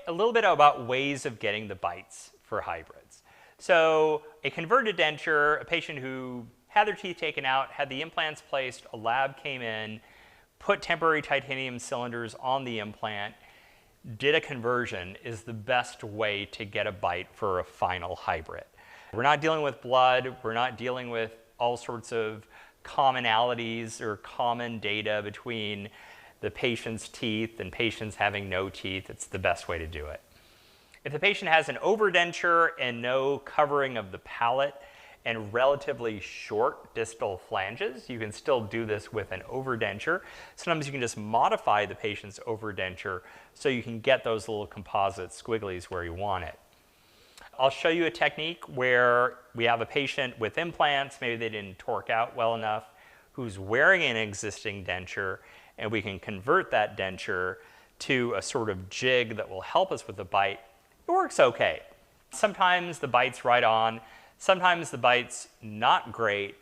a little bit about ways of getting the bites for hybrids. So a converted denture, a patient who had their teeth taken out, had the implants placed, a lab came in, put temporary titanium cylinders on the implant, did a conversion, is the best way to get a bite for a final hybrid. We're not dealing with blood, we're not dealing with all sorts of commonalities or common data between the patient's teeth and patients having no teeth. It's the best way to do it. If the patient has an overdenture and no covering of the palate and relatively short distal flanges, you can still do this with an overdenture. Sometimes you can just modify the patient's overdenture so you can get those little composite squigglies where you want it. I'll show you a technique where we have a patient with implants, maybe they didn't torque out well enough, who's wearing an existing denture, and we can convert that denture to a sort of jig that will help us with the bite. It works okay. Sometimes the bite's right on, sometimes the bite's not great,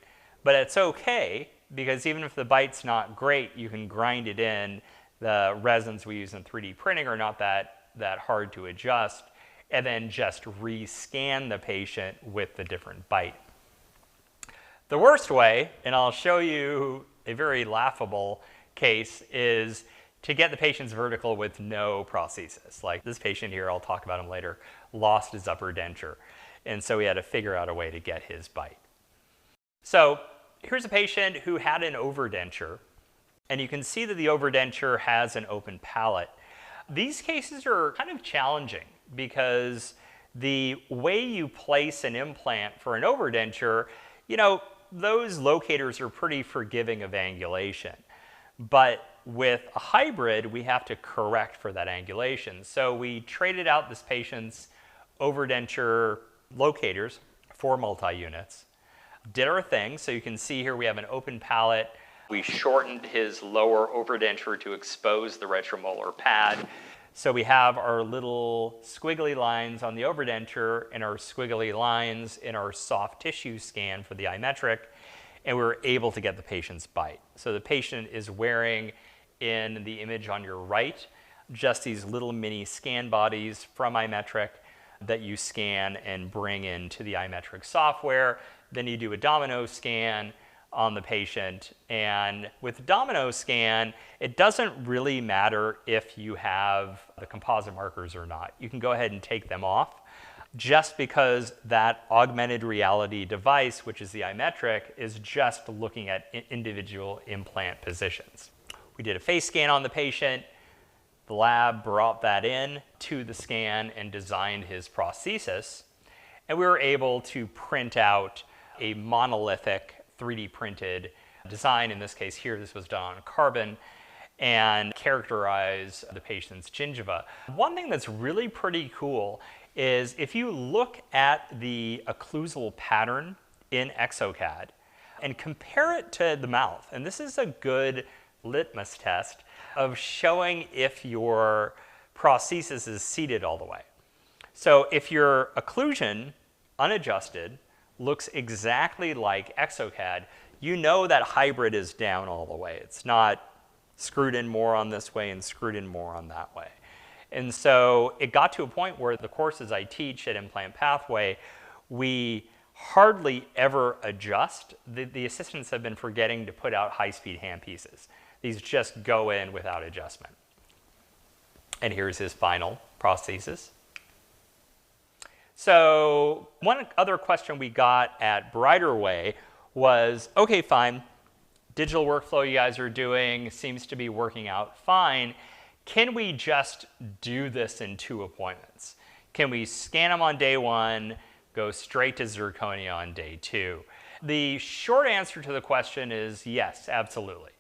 but it's okay because even if the bite's not great, you can grind it in. The resins we use in 3D printing are not that hard to adjust, and then just re-scan the patient with the different bite. The worst way, and I'll show you a very laughable case, is to get the patient's vertical with no prosthesis. Like this patient here, I'll talk about him later, lost his upper denture. And so we had to figure out a way to get his bite. So here's a patient who had an overdenture, and you can see that the overdenture has an open palate. These cases are kind of challenging because the way you place an implant for an overdenture, those locators are pretty forgiving of angulation. But with a hybrid, we have to correct for that angulation. So we traded out this patient's overdenture locators for multi-units, did our thing. So you can see here we have an open palate. We shortened his lower overdenture to expose the retromolar pad. So we have our little squiggly lines on the overdenture and our squiggly lines in our soft tissue scan for the iMetric, and we were able to get the patient's bite. So the patient is wearing, in the image on your right, just these little mini scan bodies from iMetric that you scan and bring into the iMetric software. Then you do a domino scan on the patient, and with domino scan, it doesn't really matter if you have the composite markers or not. You can go ahead and take them off, just because that augmented reality device, which is the iMetric, is just looking at individual implant positions. We did a face scan on the patient. The lab brought that in to the scan and designed his prosthesis, and we were able to print out a monolithic 3D printed design. In this case here, this was done on carbon, and characterize the patient's gingiva. One thing that's really pretty cool is if you look at the occlusal pattern in exocad and compare it to the mouth, and this is a good litmus test of showing if your prosthesis is seated all the way. So if your occlusion, unadjusted, looks exactly like exocad, you know that hybrid is down all the way. It's not screwed in more on this way and screwed in more on that way. And so it got to a point where the courses I teach at Implant Pathway, we hardly ever adjust. The assistants have been forgetting to put out high-speed handpieces. These just go in without adjustment. And here's his final prosthesis. So one other question we got at Brighter Way was, okay, fine, digital workflow you guys are doing seems to be working out fine. Can we just do this in 2 appointments? Can we scan them on day 1, go straight to zirconia on day 2? The short answer to the question is yes, absolutely,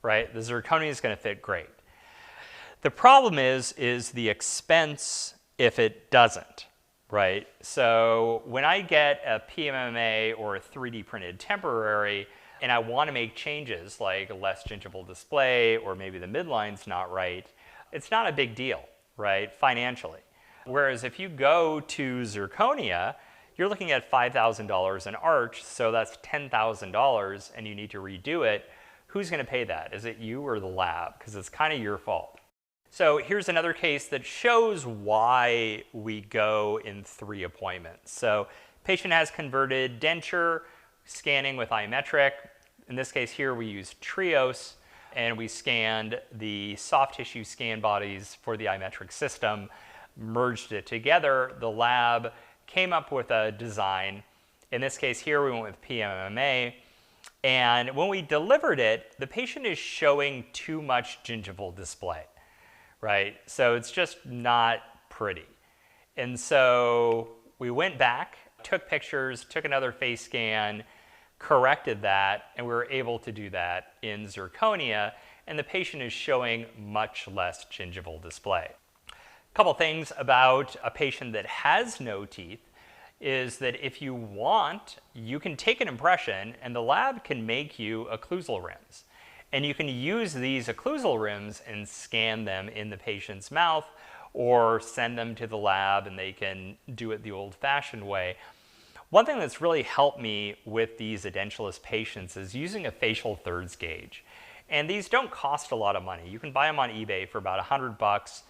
right? The zirconia is going to fit great. The problem is the expense if it doesn't. Right? So when I get a PMMA or a 3D printed temporary and I want to make changes like less gingival display or maybe the midline's not right, it's not a big deal, right, financially. Whereas if you go to zirconia, you're looking at $5,000 an arch, so that's $10,000 and you need to redo it. Who's going to pay that? Is it you or the lab? Because it's kind of your fault. So here's another case that shows why we go in 3 appointments. So patient has converted denture, scanning with iMetric. In this case here, we used Trios, and we scanned the soft tissue scan bodies for the iMetric system, merged it together. The lab came up with a design. In this case here, we went with PMMA. And when we delivered it, the patient is showing too much gingival display, right? So it's just not pretty. And so we went back, took pictures, took another face scan, corrected that, and we were able to do that in zirconia, and the patient is showing much less gingival display. A couple things about a patient that has no teeth is that if you want, you can take an impression and the lab can make you occlusal rims. And you can use these occlusal rims and scan them in the patient's mouth or send them to the lab and they can do it the old-fashioned way. One thing that's really helped me with these edentulous patients is using a facial thirds gauge. And these don't cost a lot of money. You can buy them on eBay for about $100.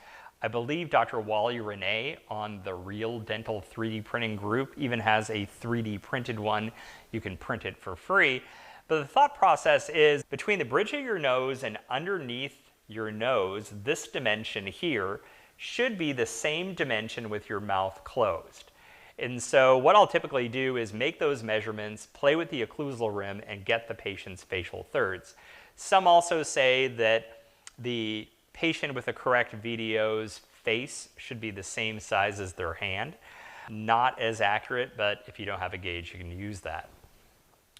I believe Dr. Wally Renee on the Real Dental 3D printing group even has a 3D printed one. You can print it for free. But the thought process is between the bridge of your nose and underneath your nose, this dimension here should be the same dimension with your mouth closed. And so what I'll typically do is make those measurements, play with the occlusal rim, and get the patient's facial thirds. Some also say that the patient with the correct VDO's face should be the same size as their hand. Not as accurate, but if you don't have a gauge, you can use that.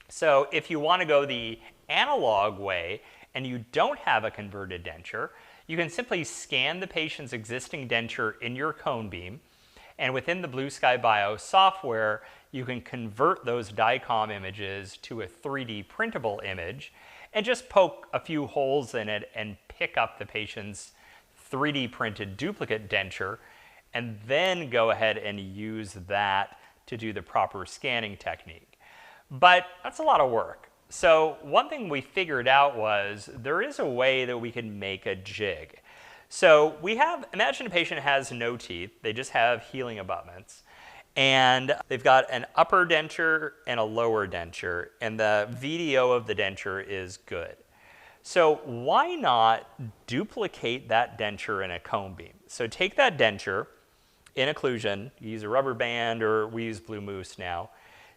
So if you want to go the analog way and you don't have a converted denture, you can simply scan the patient's existing denture in your cone beam, and within the Blue Sky Bio software, you can convert those DICOM images to a 3D printable image and just poke a few holes in it and pick up the patient's 3D printed duplicate denture, and then go ahead and use that to do the proper scanning technique. But that's a lot of work. So one thing we figured out was there is a way that we can make a jig. So imagine a patient has no teeth, they just have healing abutments, and they've got an upper denture and a lower denture, and the VDO of the denture is good. So why not duplicate that denture in a cone beam? So take that denture in occlusion, you use a rubber band or we use Blue Moose now,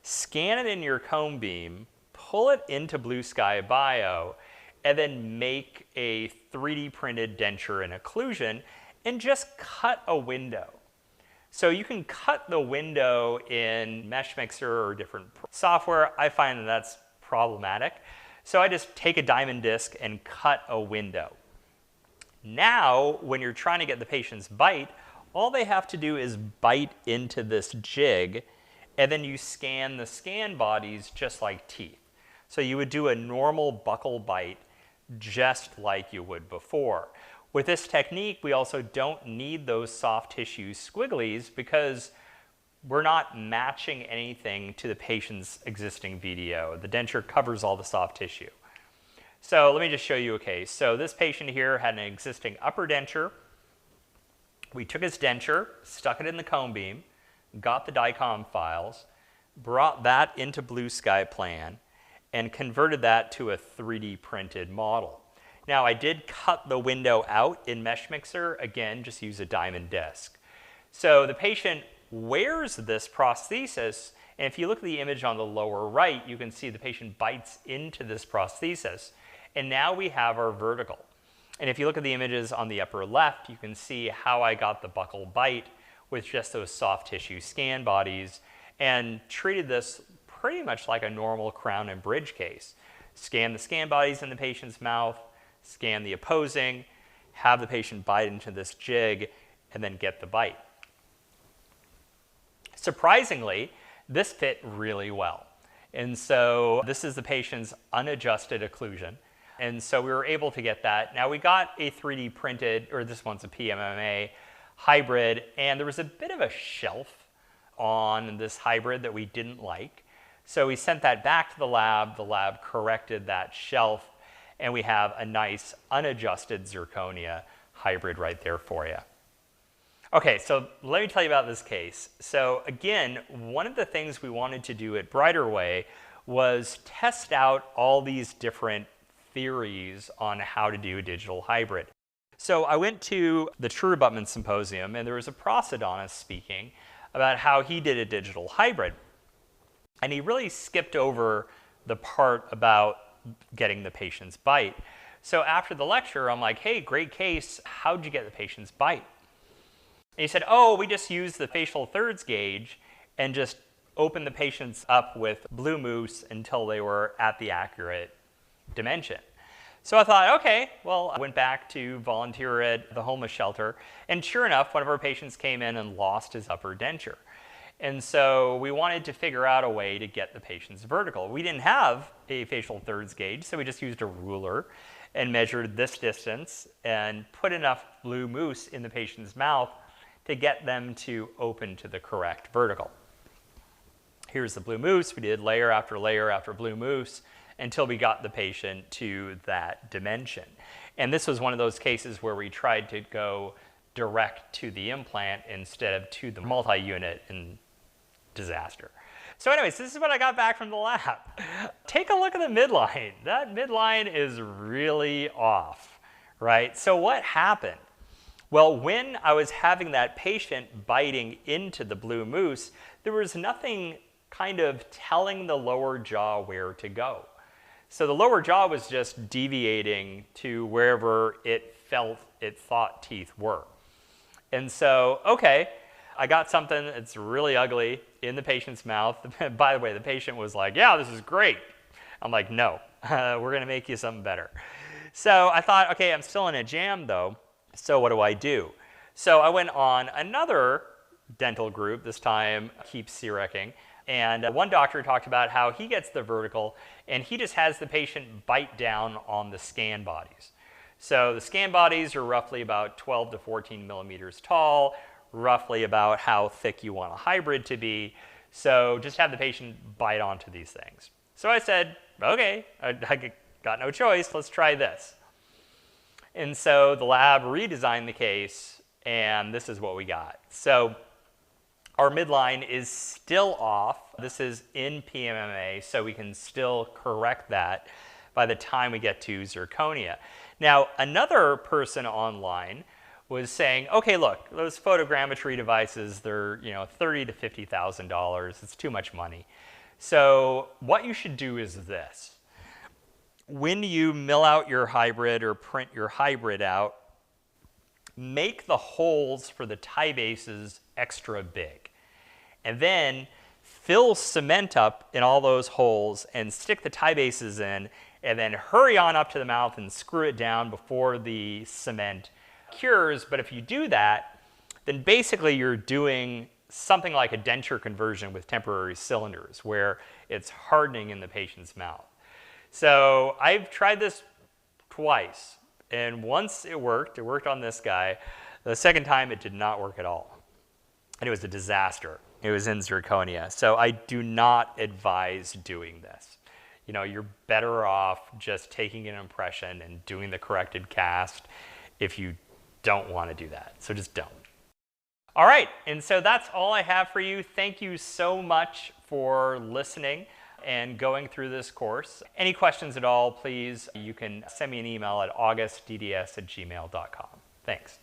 scan it in your cone beam, pull it into Blue Sky Bio, and then make a 3D printed denture in occlusion and just cut a window. So you can cut the window in Mesh Mixer or different software. I find that that's problematic. So I just take a diamond disc and cut a window. Now, when you're trying to get the patient's bite, all they have to do is bite into this jig, and then you scan the scan bodies just like teeth. So you would do a normal buccal bite just like you would before. With this technique, we also don't need those soft tissue squigglies because we're not matching anything to the patient's existing VDO. The denture covers all the soft tissue. So let me just show you a case. So this patient here had an existing upper denture. We took his denture, stuck it in the cone beam, got the DICOM files, brought that into Blue Sky Plan, and converted that to a 3D printed model. Now I did cut the window out in Mesh Mixer, again, just use a diamond disc. So the patient wears this prosthesis, and if you look at the image on the lower right, you can see the patient bites into this prosthesis, and now we have our vertical. And if you look at the images on the upper left, you can see how I got the buccal bite with just those soft tissue scan bodies and treated this pretty much like a normal crown and bridge case. Scan the scan bodies in the patient's mouth, scan the opposing, have the patient bite into this jig, and then get the bite. Surprisingly, this fit really well. And so this is the patient's unadjusted occlusion. And so we were able to get that. Now we got a 3D printed, or this one's a PMMA hybrid, and there was a bit of a shelf on this hybrid that we didn't like. So we sent that back to the lab corrected that shelf, and we have a nice unadjusted zirconia hybrid right there for you. Okay, so let me tell you about this case. So again, one of the things we wanted to do at Brighter Way was test out all these different theories on how to do a digital hybrid. So I went to the True Abutment Symposium, and there was a prosthodontist speaking about how he did a digital hybrid. And he really skipped over the part about getting the patient's bite. So after the lecture, I'm like, hey, great case. How'd you get the patient's bite? And he said, oh, we just used the facial thirds gauge and just opened the patients up with blue mousse until they were at the accurate dimension. So I thought, okay, well, I went back to volunteer at the homeless shelter, and sure enough, one of our patients came in and lost his upper denture. And so we wanted to figure out a way to get the patient's vertical. We didn't have a facial thirds gauge, so we just used a ruler and measured this distance and put enough blue mousse in the patient's mouth to get them to open to the correct vertical. Here's the blue mousse. We did layer after layer after blue mousse until we got the patient to that dimension. And this was one of those cases where we tried to go direct to the implant instead of to the multi-unit, and disaster. So anyways, this is what I got back from the lab. Take a look at the midline. That midline is really off, right? So what happened? Well, when I was having that patient biting into the blue mousse, there was nothing kind of telling the lower jaw where to go. So the lower jaw was just deviating to wherever it felt it thought teeth were. And so, okay, I got something that's really ugly in the patient's mouth. By the way, the patient was like, yeah, this is great. I'm like, no, we're going to make you something better. So I thought, okay, I'm still in a jam though. So what do I do? So I went on another dental group, this time Keep Seerecking. And one doctor talked about how he gets the vertical and he just has the patient bite down on the scan bodies. So the scan bodies are roughly about 12 to 14 millimeters tall, roughly about how thick you want a hybrid to be. So just have the patient bite onto these things. So I said, okay, I got no choice, let's try this. And so the lab redesigned the case, and this is what we got. So our midline is still off. This is in PMMA, so we can still correct that by the time we get to zirconia. Now, another person online was saying, okay, look, those photogrammetry devices, they're $30,000 to $50,000. It's too much money. So what you should do is this. When you mill out your hybrid or print your hybrid out, make the holes for the tie bases extra big. And then fill cement up in all those holes and stick the tie bases in, and then hurry on up to the mouth and screw it down before the cement cures. But if you do that, then basically you're doing something like a denture conversion with temporary cylinders, where it's hardening in the patient's mouth. So I've tried this twice, and once it worked on this guy. The second time it did not work at all, and it was a disaster. It was in zirconia. So I do not advise doing this. You're better off just taking an impression and doing the corrected cast if you don't want to do that. So just don't. All right, and so that's all I have for you. Thank you so much for listening and going through this course. Any questions at all, please, you can send me an email at augustdds@gmail.com. Thanks.